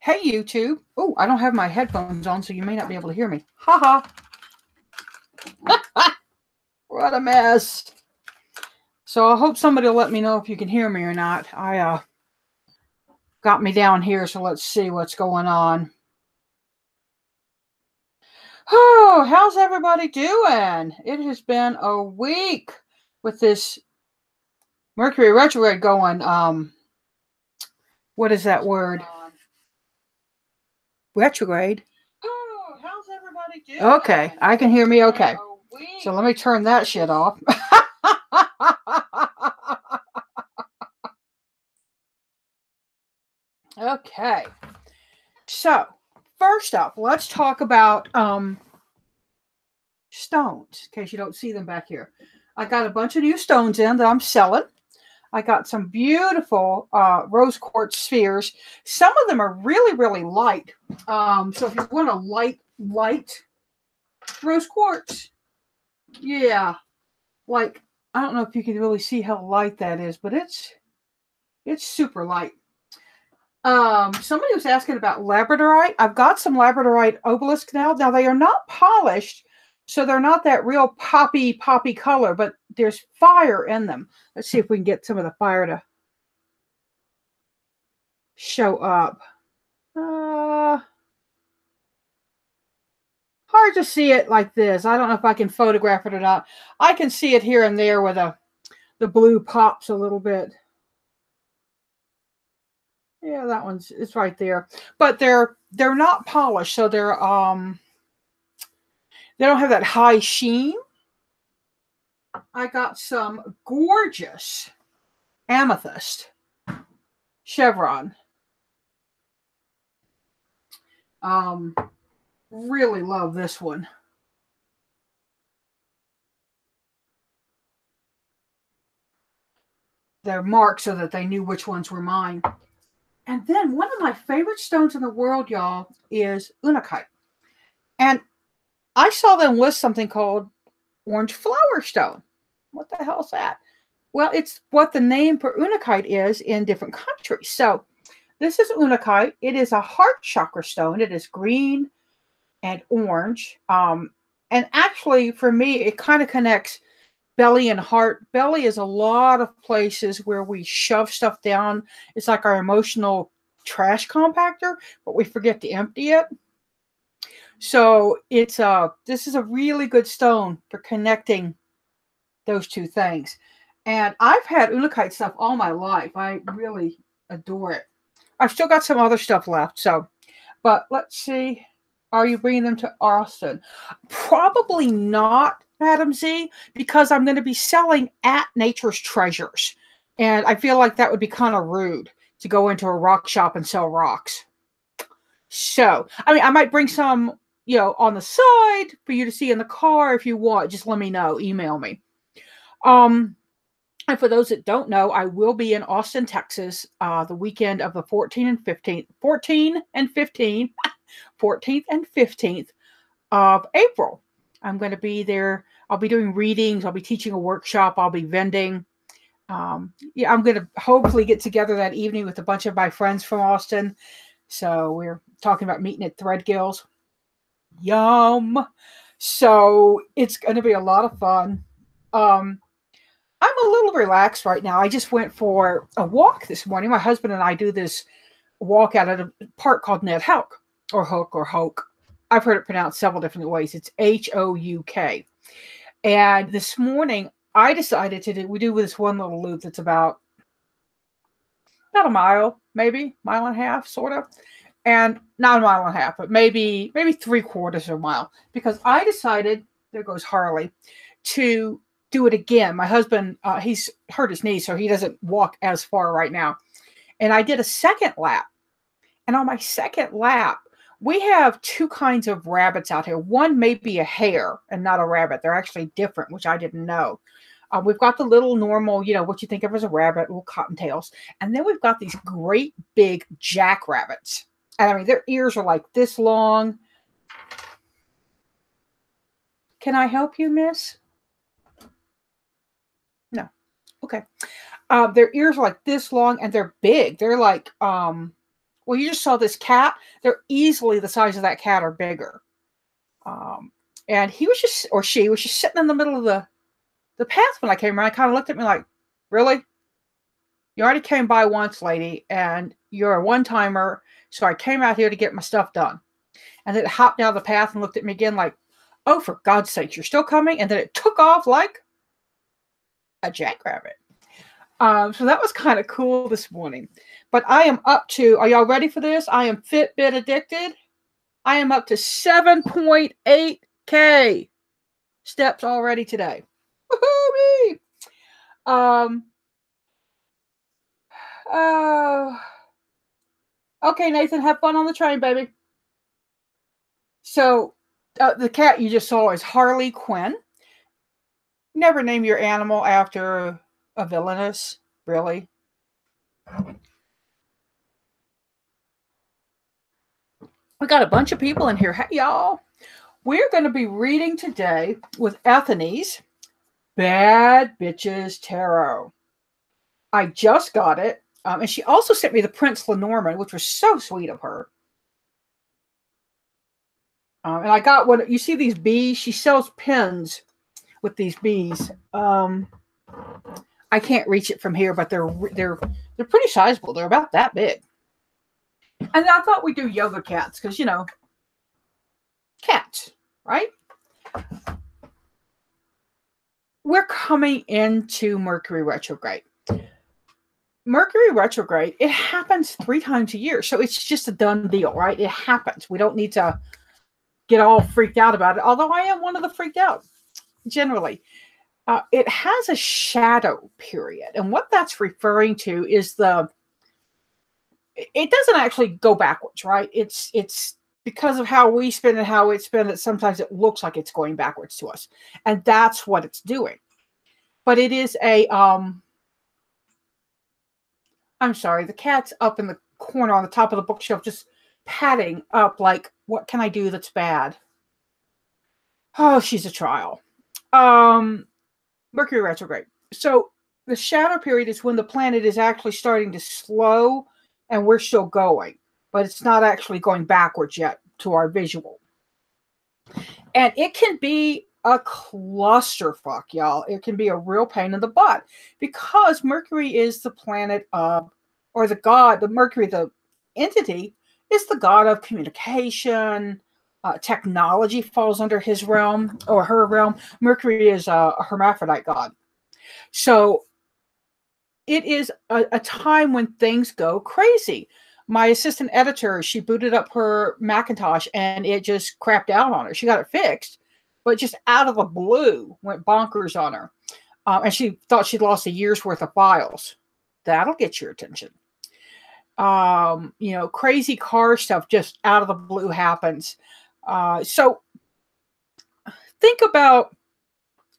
Hey, YouTube. Oh, I don't have my headphones on, so you may not be able to hear me. Ha ha. What a mess. So I hope somebody will let me know if you can hear me or not. I got me down here, so let's see what's going on. Oh, how's everybody doing? It has been a week with this Mercury retrograde going. What is that word? Retrograde. Oh, how's everybody doing? Okay, I can hear me okay. So let me turn that shit off. Okay. So, first up, let's talk about stones, in case you don't see them back here. I got a bunch of new stones in that I'm selling. I got some beautiful rose quartz spheres. Some of them are really, really light. So if you want a light rose quartz, yeah, like I don't know if you can really see how light that is, but it's super light. Somebody was asking about labradorite. I've got some labradorite obelisk now. Now they are not polished, so they're not that real poppy color, but there's fire in them. Let's see if we can get some of the fire to show up. Hard to see it like this. I don't know if I can photograph it or not. I can see it here and there where the blue pops a little bit. Yeah, that one's it's right there. But they're not polished, so they're they don't have that high sheen. I got some gorgeous amethyst chevron. Really love this one. They're marked so that they knew which ones were mine. And then one of my favorite stones in the world, y'all, is unakite. And I saw them list something called orange flower stone. What the hell is that? Well, it's what the name for unakite is in different countries. So this is unakite. It is a heart chakra stone. It is green and orange. And actually, for me, it kind of connects belly and heart. Belly is a lot of places where we shove stuff down. It's like our emotional trash compactor, but we forget to empty it. So it's this is a really good stone for connecting those two things. And I've had unakite stuff all my life. I really adore it. I've still got some other stuff left. So, but let's see. Are you bringing them to Austin? Probably not, Madam Z, because I'm going to be selling at Nature's Treasures. And I feel like that would be kind of rude to go into a rock shop and sell rocks. So, I mean, I might bring some, on the side for you to see in the car if you want. Just let me know. Email me. And for those that don't know, I will be in Austin, Texas, the weekend of the 14th and 15th of April. I'm going to be there. I'll be doing readings. I'll be teaching a workshop. I'll be vending. I'm going to hopefully get together that evening with a bunch of my friends from Austin. So we're talking about meeting at Threadgill's. Yum. So it's going to be a lot of fun. I'm a little relaxed right now. I just went for a walk this morning. My husband and I do this walk out at a park called Ned Houk, or Hoke. I've heard it pronounced several different ways. It's Houk. And this morning, I decided we do this one little loop that's about a mile, maybe mile and a half, sort of. And not a mile and a half, but maybe 3/4 of a mile. Because I decided, there goes Harley, to do it again. My husband, he's hurt his knee, so he doesn't walk as far right now. And I did a second lap. And on my second lap, we have two kinds of rabbits out here. One may be a hare and not a rabbit. They're actually different, which I didn't know. We've got the little normal, what you think of as a rabbit, little cottontails. And then we've got these great big jackrabbits. And I mean, their ears are like this long. Can I help you, miss? No. Okay. Their ears are like this long and they're big. They're like, what Well, you just saw this cat. They're easily the size of that cat or bigger. And he was just, or she was just sitting in the middle of the path when I came around. I kind of looked at me like, really? You already came by once, lady, and you're a one-timer, so I came out here to get my stuff done. And then it hopped down the path and looked at me again like, oh, for God's sake, you're still coming? And then it took off like a jackrabbit. So that was kind of cool this morning. But I am up to, are y'all ready for this? I am Fitbit addicted. I am up to 7.8K steps already today. Woohoo me! Okay, Nathan, have fun on the train, baby. So the cat you just saw is Harley Quinn. Never name your animal after a villainess, really. We got a bunch of people in here. Hey, y'all. We're going to be reading today with Ethany's Bad Bitches Tarot. I just got it. And she also sent me the Prince Lenormand, which was so sweet of her. And I got one. You see these bees? She sells pins with these bees. I can't reach it from here, but they're pretty sizable. They're about that big. And I thought we'd do yoga cats because, you know, cats, right? We're coming into Mercury retrograde. Mercury retrograde, it happens 3 times a year. So it's just a done deal, right? It happens. We don't need to get all freaked out about it. Although I am one of the freaked out, generally. It has a shadow period. And what that's referring to is it doesn't actually go backwards, right? It's because of how we spin and how it's spin that sometimes it looks like it's going backwards to us. And that's what it's doing. But it is a, I'm sorry, the cat's up in the corner on the top of the bookshelf, just patting up like, what can I do that's bad? Oh, she's a trial. Mercury retrograde. So the shadow period is when the planet is actually starting to slow and we're still going, but it's not actually going backwards yet to our visual. And it can be a clusterfuck, y'all. It can be a real pain in the butt because Mercury is the planet of, or the god, the Mercury, the entity, is the god of communication. Technology falls under his realm or her realm. Mercury is a hermaphrodite god. So it is a time when things go crazy. My assistant editor, she booted up her Macintosh and it just crapped out on her. She got it fixed, but just out of the blue went bonkers on her. And she thought she'd lost a year's worth of files. That'll get your attention. You know, crazy car stuff just out of the blue happens. So think about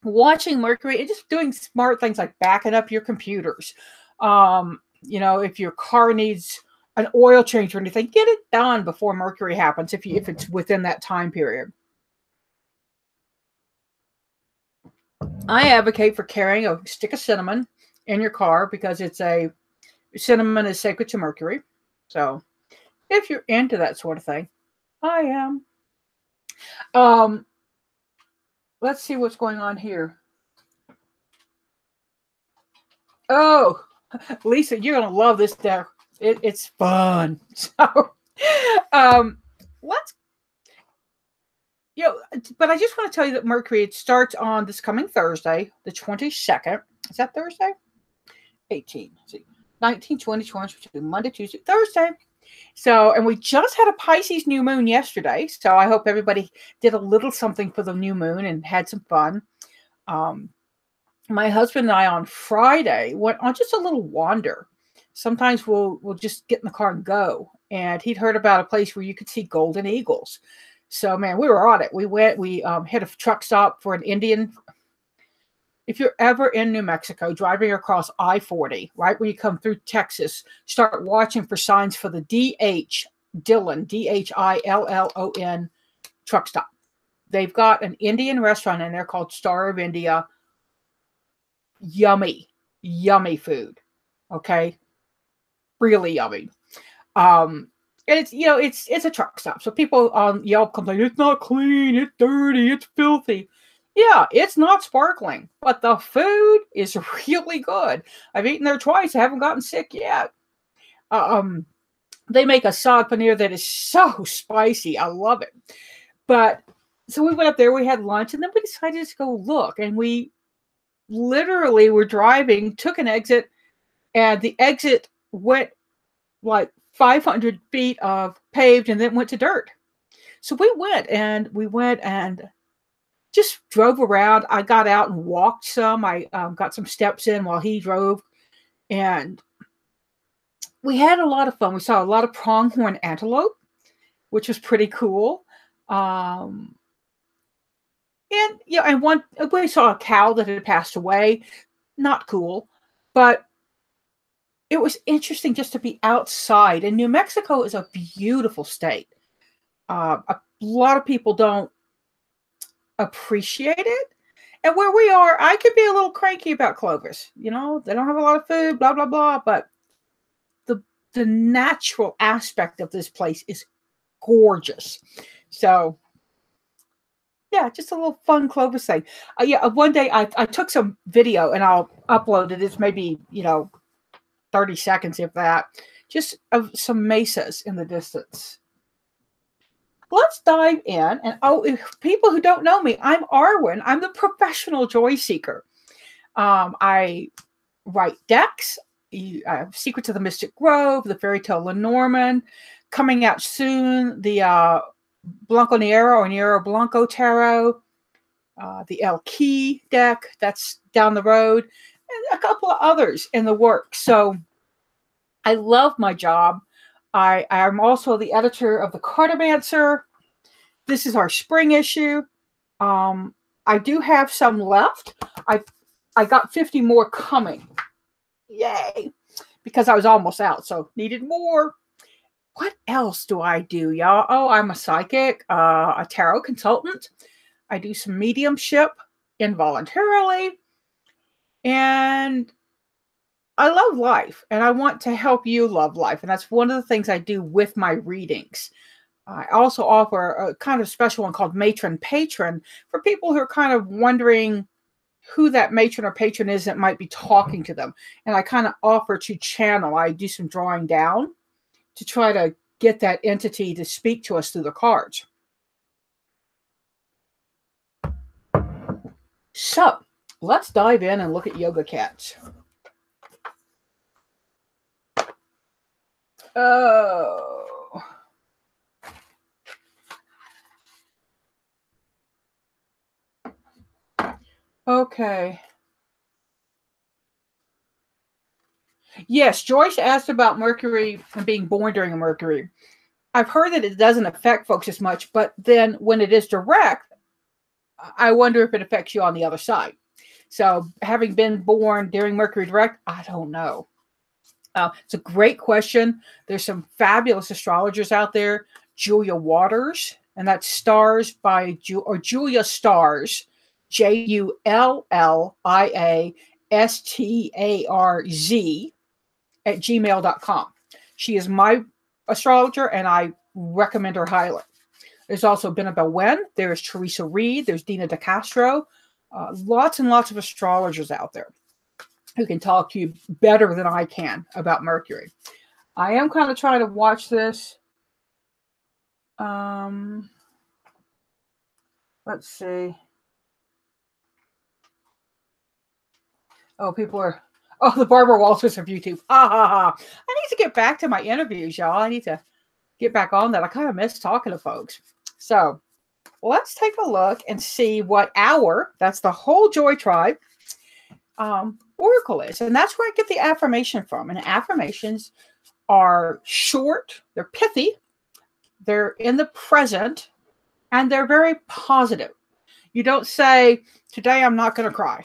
watching Mercury and just doing smart things like backing up your computers. You know, if your car needs an oil change or anything, get it done before Mercury happens if it's within that time period. I advocate for carrying a stick of cinnamon in your car because cinnamon is sacred to Mercury. So if you're into that sort of thing, I am. Let's see what's going on here. Oh, Lisa, you're going to love this deck. It's fun. So, let's, you know, but I just want to tell you that Mercury, it starts on this coming Thursday, the 22nd. Is that Thursday? 18. Let's see. 19, 20, 22, Monday, Tuesday, Thursday. So, and we just had a Pisces new moon yesterday. So I hope everybody did a little something for the new moon and had some fun. My husband and I on Friday went on just a little wander. Sometimes we'll just get in the car and go. And he'd heard about a place where you could see golden eagles. So, man, we were on it. We went, we hit a truck stop for an Indian. If you're ever in New Mexico, driving across I-40, right when you come through Texas, start watching for signs for the Dillon, Dillon truck stop. They've got an Indian restaurant in there called Star of India. Yummy, yummy food. Okay. Really yummy. And it's, it's a truck stop. So people on Yelp complain, it's not clean, it's dirty, it's filthy. Yeah, it's not sparkling, but the food is really good. I've eaten there twice. I haven't gotten sick yet. Um, they make a saag paneer that is so spicy. I love it. But so we went up there, we had lunch, and then we decided to go look. And we literally were driving, took an exit, and the exit went like 500 feet of paved and then went to dirt. So we went and just drove around. I got out and walked some. I got some steps in while he drove. And we had a lot of fun. We saw a lot of pronghorn antelope, which was pretty cool. And and we saw a cow that had passed away. Not cool, but it was interesting just to be outside. And New Mexico is a beautiful state. A lot of people don't appreciate it. And where we are, I could be a little cranky about Clovis. They don't have a lot of food, blah, blah, blah. But the natural aspect of this place is gorgeous. So, yeah, just a little fun Clovis thing. One day I took some video and I'll upload it. It's maybe, 30 seconds, if that, just of some mesas in the distance. Let's dive in. And people who don't know me, I'm Arwen. I'm the professional joy seeker. I write decks. Secrets of the Mystic Grove, the Fairy Tale Lenormand, coming out soon, the Blanco Nero or Nero Blanco Tarot, the El Key deck, that's down the road, and a couple of others in the works. So I love my job. I'm also the editor of the Cartomancer. This is our spring issue. I do have some left. I got 50 more coming. Yay, because I was almost out, so needed more. What else do I do, y'all? Oh, I'm a psychic, a tarot consultant. I do some mediumship involuntarily, and I love life, and I want to help you love life, and that's one of the things I do with my readings. I also offer a kind of special one called Matron Patron for people who are kind of wondering who that matron or patron is that might be talking to them. And I kind of offer to channel. I do some drawing down to try to get that entity to speak to us through the cards. So let's dive in and look at yoga cats. Oh. Okay. Yes, Joyce asked about Mercury and being born during a Mercury. I've heard that it doesn't affect folks as much, but then when it is direct, I wonder if it affects you on the other side. So having been born during Mercury direct, I don't know. It's a great question. There's some fabulous astrologers out there. Julia Waters, and that's Stars by Julia Stars, JuliaStarz @gmail.com. She is my astrologer, and I recommend her highly. There's also Benabel Wen. There's Teresa Reed. There's Dina DeCastro. Lots and lots of astrologers out there who can talk to you better than I can about Mercury. I am kind of trying to watch this. Let's see. Oh, the Barbara Walters of YouTube. Ha ha ha. I need to get back to my interviews, y'all. I need to get back on that. I kind of miss talking to folks. So let's take a look and see what that's the whole Joy Tribe, oracle is. And that's where I get the affirmation from. And affirmations are short, they're pithy, they're in the present, and they're very positive. You don't say, today I'm not going to cry.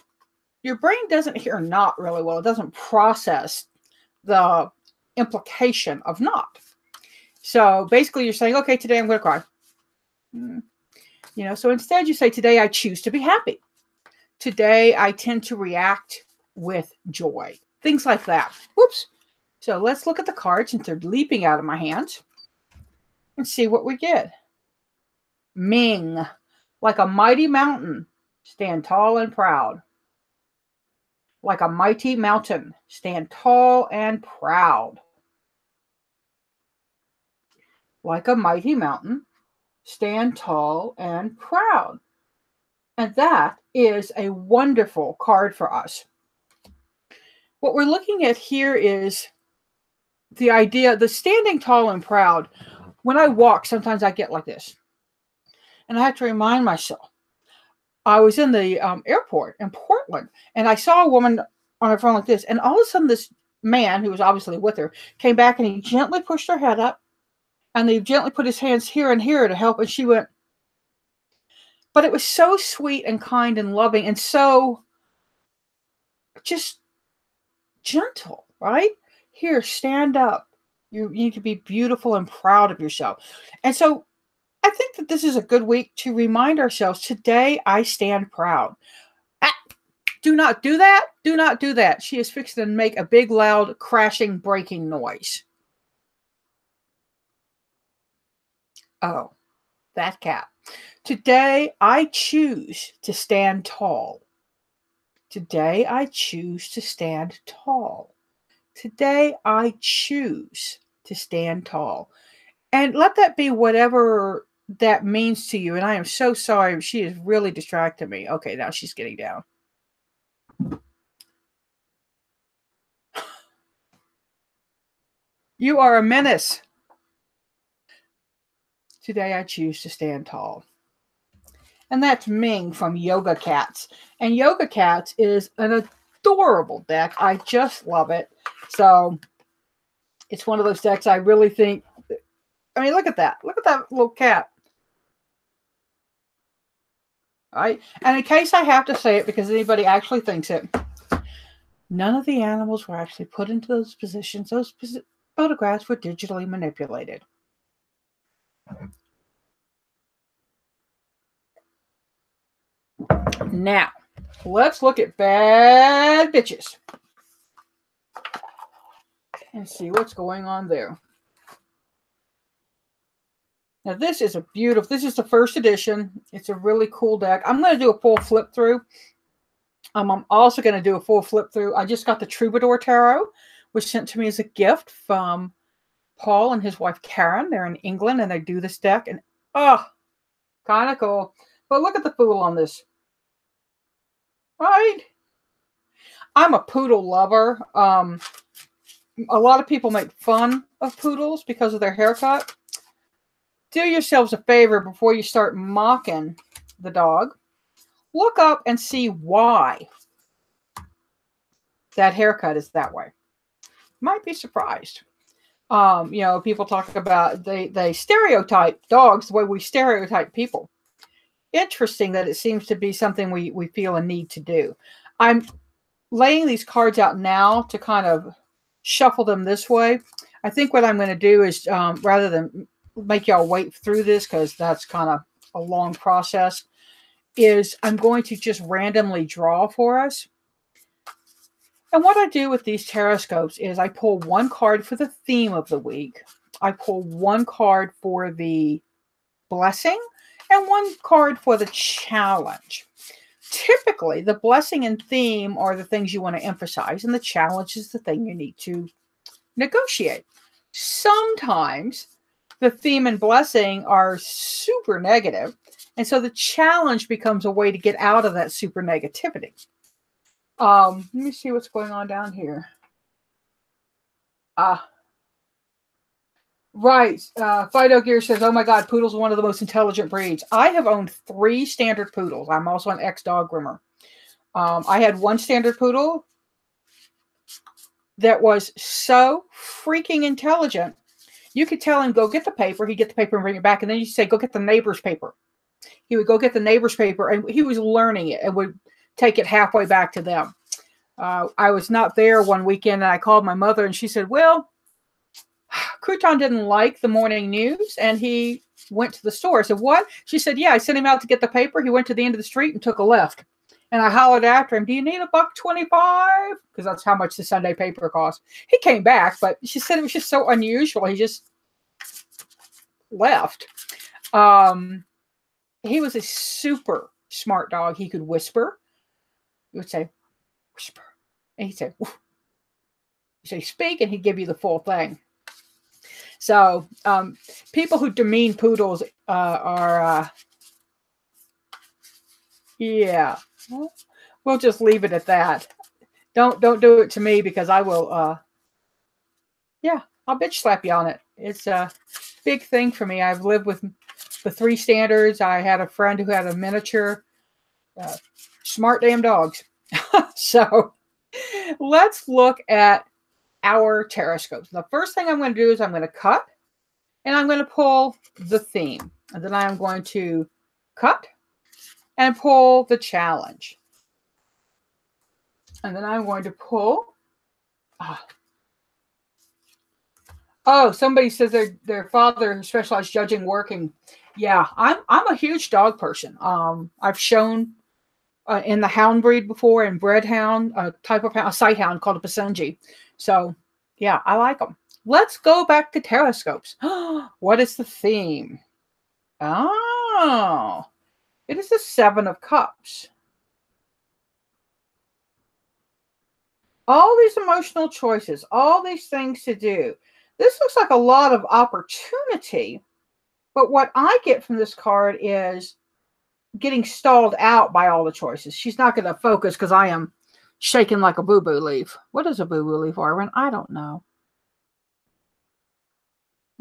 Your brain doesn't hear not really well. It doesn't process the implication of not. So basically you're saying, okay, today I'm going to cry. So instead you say, today I choose to be happy. Today I tend to react with joy. Things like that. Whoops. So let's look at the cards since they're leaping out of my hands. and see what we get. Ming, like a mighty mountain, stand tall and proud. Like a mighty mountain, stand tall and proud. Like a mighty mountain, stand tall and proud. And that is a wonderful card for us. What we're looking at here is the idea, the standing tall and proud. When I walk, sometimes I get like this. And I have to remind myself. I was in the airport in Portland, and I saw a woman on her phone like this. And all of a sudden, this man, who was obviously with her, came back and he gently pushed her head up. And he gently put his hands here and here to help. And she went, but it was so sweet and kind and loving and so just gentle, right? Here, stand up. You need to be beautiful and proud of yourself. And so I think that this is a good week to remind ourselves, today I stand proud. Do not do that. Do not do that. She is fixing to make a big, loud, crashing, breaking noise. Oh, that cat. Today I choose to stand tall. Today I choose to stand tall. Today I choose to stand tall. And let that be whatever that means to you. And I am so sorry. She is really distracting me. Okay, now she's getting down. You are a menace. Today I choose to stand tall. And that's Ming from Yoga Cats. And Yoga Cats is an adorable deck. I just love it. So it's one of those decks I really think, I mean, look at that. Look at that little cat. All right. And in case I have to say it because anybody actually thinks it, none of the animals were actually put into those positions. Those photographs were digitally manipulated. Now, let's look at bad bitches and see what's going on there. Now, this is a beautiful, this is the first edition. It's a really cool deck. I'm going to do a full flip through. I'm also going to do a full flip through. I just got the Troubadour Tarot, which sent to me as a gift from Paul and his wife Karen. They're in England and they do this deck. And oh, kind of cool. But look at the Fool on this. Right? I'm a poodle lover. A lot of people make fun of poodles because of their haircut. Do yourselves a favor before you start mocking the dog. Look up and see why that haircut is that way. Might be surprised. You know, people talk about they stereotype dogs the way we stereotype people. Interesting that it seems to be something we feel a need to do. I'm laying these cards out now to kind of shuffle them this way. I think what I'm going to do is rather than make y'all wait through this because that's kind of a long process, is I'm going to just randomly draw for us. And what I do with these Tarotscopes is I pull one card for the theme of the week. I pull one card for the blessing and one card for the challenge. Typically, the blessing and theme are the things you want to emphasize, and the challenge is the thing you need to negotiate. Sometimes the theme and blessing are super negative, and so the challenge becomes a way to get out of that super negativity. Let me see what's going on down here. Right. Fido Gear says, oh my God, poodles are one of the most intelligent breeds. I have owned 3 standard poodles. I'm also an ex-dog groomer. I had one standard poodle that was so freaking intelligent. You could tell him, go get the paper. He'd get the paper and bring it back. And then you say, go get the neighbor's paper. He would go get the neighbor's paper, and he was learning it and would take it halfway back to them. I was not there one weekend, and I called my mother, and she said, well, Crouton didn't like the morning news, and he went to the store. I said, what? She said, yeah, I sent him out to get the paper. He went to the end of the street and took a left. And I hollered after him, do you need $1.25? Because that's how much the Sunday paper cost. He came back, but she said it was just so unusual. He just left. He was a super smart dog. He could whisper. He would say, whisper. And he'd say, woof. You say, speak, and he'd give you the full thing. So people who demean poodles are, yeah. We'll just leave it at that. Don't do it to me, because I will, yeah, I'll bitch slap you on it. It's a big thing for me. I've lived with the 3 standards. I had a friend who had a miniature. Smart damn dogs. So let's look at our Tarotscopes. The first thing I'm going to do is I'm going to cut, and I'm going to pull the theme. And then I'm going to cut and pull the challenge. And then I'm going to pull. Oh, somebody says their father specialized judging working. Yeah, I'm a huge dog person. I've shown in the hound breed before, and bred hound, a type of hound, a sight hound called a Pasenji. So yeah, I like them. Let's go back to Tarotscopes. What is the theme? Oh, it is the 7 of Cups. All these emotional choices, all these things to do. This looks like a lot of opportunity, but what I get from this card is getting stalled out by all the choices. She's not going to focus because I am shaking like a boo-boo leaf. What is a boo-boo leaf, Arwen? I don't know.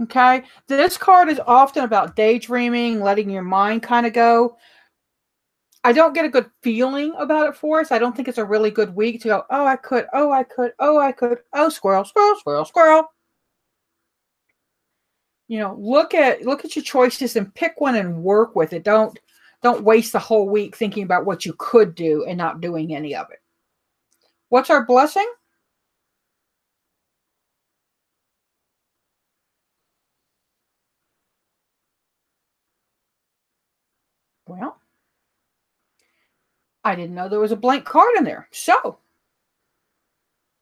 Okay. This card is often about daydreaming, letting your mind kind of go. I don't get a good feeling about it for us. I don't think it's a really good week to go, oh, I could, oh, I could, oh, I could, oh, squirrel, squirrel, squirrel, squirrel. You know, look at your choices and pick one and work with it. Don't waste the whole week thinking about what you could do and not doing any of it. What's our blessing? Well, I didn't know there was a blank card in there. So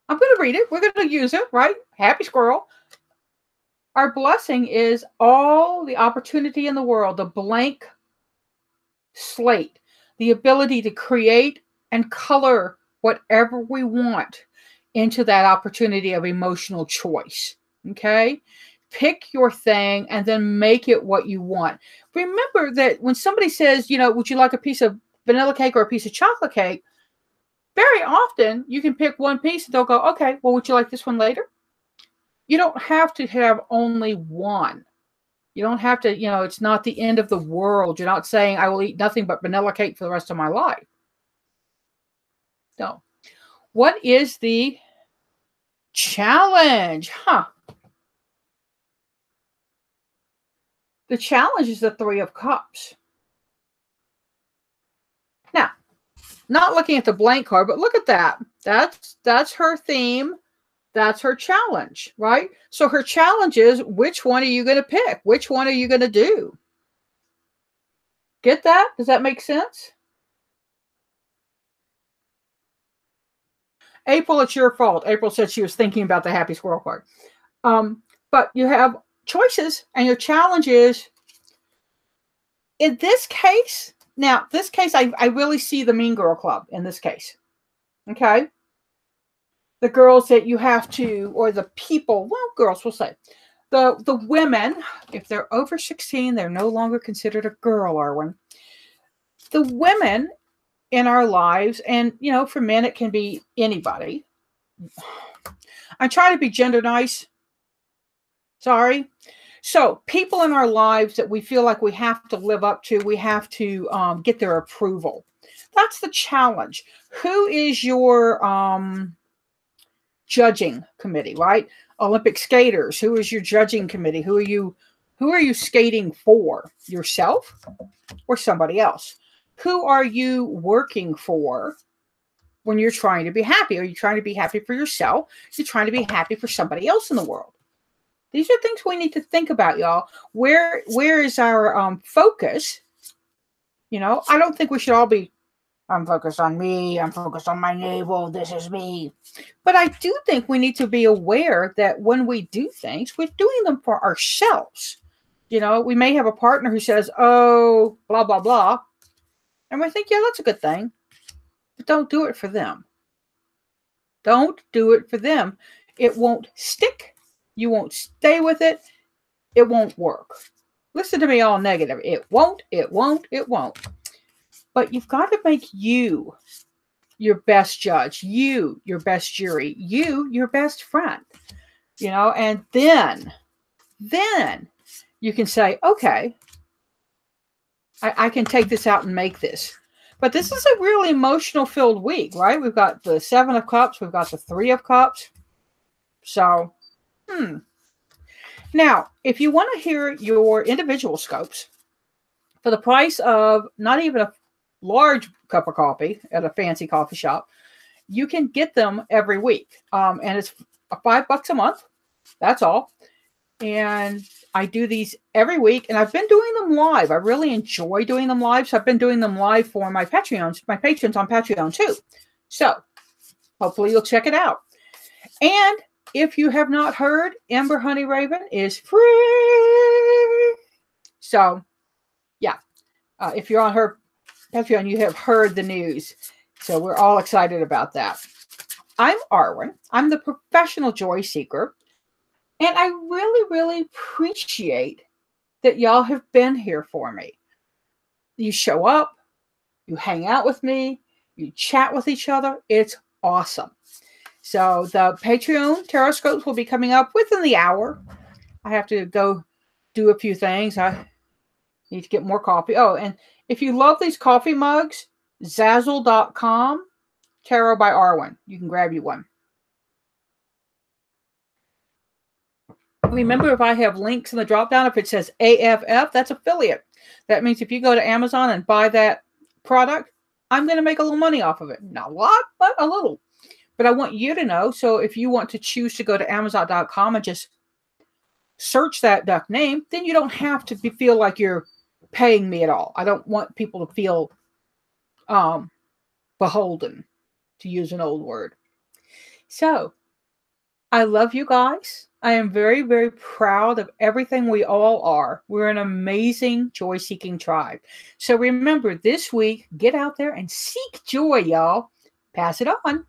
I'm going to read it. We're going to use it, right? Happy squirrel. Our blessing is all the opportunity in the world, the blank slate, the ability to create and color whatever we want into that opportunity of emotional choice. Okay? Pick your thing and then make it what you want. Remember that when somebody says, you know, would you like a piece of vanilla cake or a piece of chocolate cake? Very often you can pick one piece and they'll go, okay, well, would you like this one later? You don't have to have only one. You don't have to, you know, it's not the end of the world. You're not saying I will eat nothing but vanilla cake for the rest of my life. No. What is the challenge? The challenge is the 3 of Cups. Now, not looking at the blank card, but look at that. That's her theme. That's her challenge, right? So her challenge is, which one are you going to pick? Which one are you going to do? Get that? Does that make sense? April, it's your fault. April said she was thinking about the happy squirrel card. But you have choices, and your challenge is, in this case, now, this case, I really see the Mean Girl Club in this case. Okay? The girls that you have to, or the people, well, girls, we'll say. The women, if they're over 16, they're no longer considered a girl, Arwen. The women in our lives, and, you know, for men, it can be anybody. I'm trying to be gender nice. Sorry. So people in our lives that we feel like we have to live up to, we have to get their approval. That's the challenge. Who is your judging committee, right? Olympic skaters. Who is your judging committee? Who are you skating for? Yourself or somebody else? Who are you working for when you're trying to be happy? Are you trying to be happy for yourself? You're trying to be happy for somebody else in the world. These are things we need to think about, y'all. Where is our focus? You know, I don't think we should all be, I'm focused on me, I'm focused on my navel, this is me. But I do think we need to be aware that when we do things, we're doing them for ourselves. You know, we may have a partner who says, oh, blah, blah, blah. And we think, yeah, that's a good thing. But don't do it for them. Don't do it for them. It won't stick. You won't stay with it. It won't work. Listen to me all negative. It won't, it won't, it won't. But you've got to make you your best judge, you your best jury, you your best friend. You know, and then you can say, okay, I can take this out and make this. But this is a really emotional filled week, right? We've got the 7 of Cups. We've got the 3 of Cups. So, Now, if you want to hear your individual scopes for the price of not even a large cup of coffee at a fancy coffee shop, you can get them every week. And it's $5 a month. That's all. And I do these every week, and I've been doing them live. I really enjoy doing them live. So I've been doing them live for my patrons on Patreon too. So hopefully you'll check it out. And if you have not heard, Ember Honey Raven is free. So yeah, if you're on her Patreon, you have heard the news. So we're all excited about that. I'm Arwen. I'm the professional joy seeker. And I really, really appreciate that y'all have been here for me. You show up, you hang out with me, you chat with each other. It's awesome. So the Patreon Tarotscopes will be coming up within the hour. I have to go do a few things. I need to get more coffee. Oh, and if you love these coffee mugs, Zazzle.com, Tarot by Arwen. You can grab you one. Remember, if I have links in the drop down, if it says AFF, that's affiliate. That means if you go to Amazon and buy that product, I'm going to make a little money off of it. Not a lot, but a little. But I want you to know. So if you want to choose to go to Amazon.com and just search that duck name, then you don't have to feel like you're paying me at all. I don't want people to feel beholden, to use an old word. So I love you guys. I am very, very proud of everything we all are. We're an amazing joy-seeking tribe. So remember, this week, get out there and seek joy, y'all. Pass it on.